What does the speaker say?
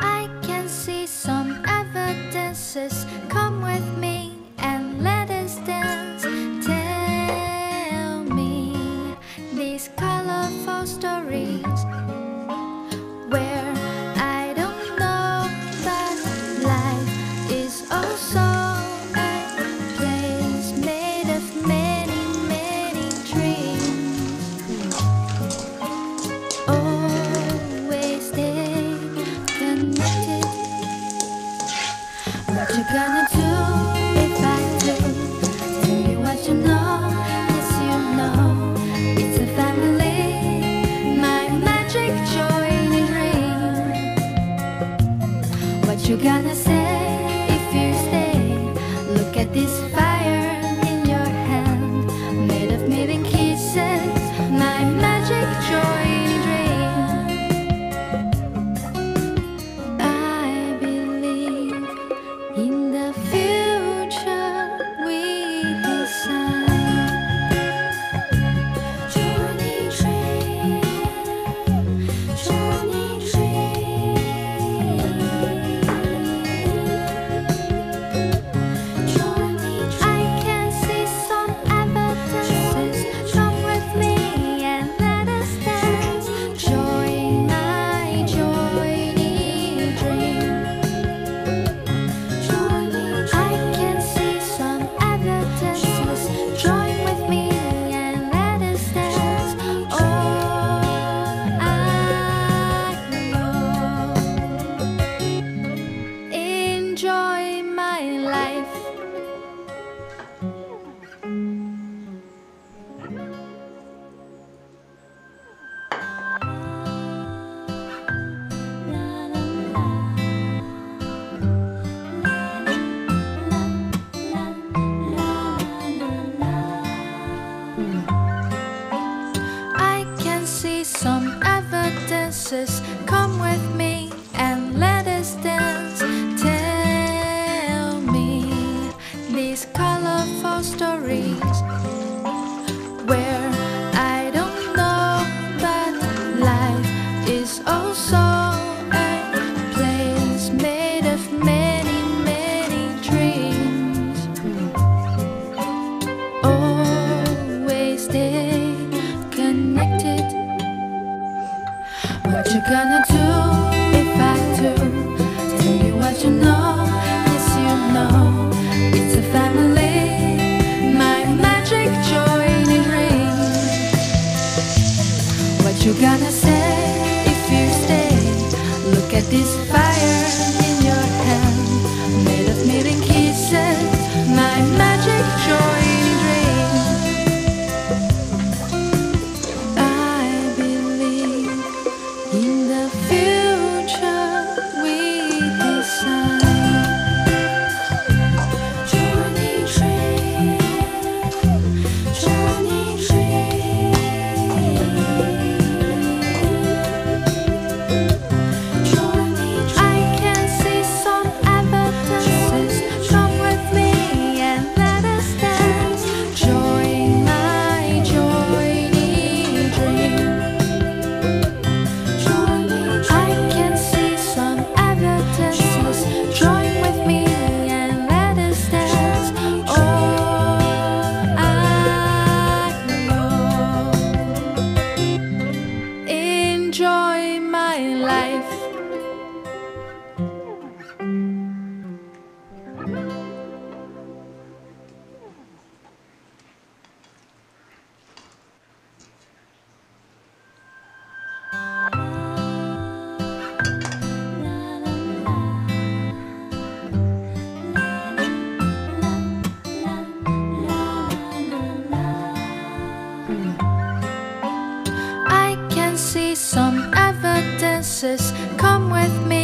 I can see some evidences. Come with me and let us dance. Tell me these colorful stories where I don't know that life is also a place made of many, many dreams. Always stay connected. What you gonna do if I do? Tell me what you know. Yes, you know it's a family, my magic, joy, and dream. What you gonna say if you stay? Look at this fire in your hand, made of million kisses, my magic, joy, and dream. I believe in the future we design. Journey train, journey train, journey train. I can see some evidences. Come with me and let us dance. Join my journey dream. I can see some evidences. Join with me and let us dance. All I know, enjoy my life. I can see some evidences. Come with me and let us dance. Tell me these colorful stories where I don't know that life is also a place made of many, many dreams. Always stay connected. What you gonna do if I do? Tell me what you know. Yes, you know it's a family, my magic, joy, and dream. What you gonna say if you stay? Look at this fire in your hand, made of million kisses, my magic, joy, and dream. I believe in the future we design. Journey train, journey train, journey train. I can see some evidences. Come with me and let us dance. Join my journey dream. I can see some evidences. Join with me and let us dance. All I know, enjoy my life. I can see some evidences. Come with me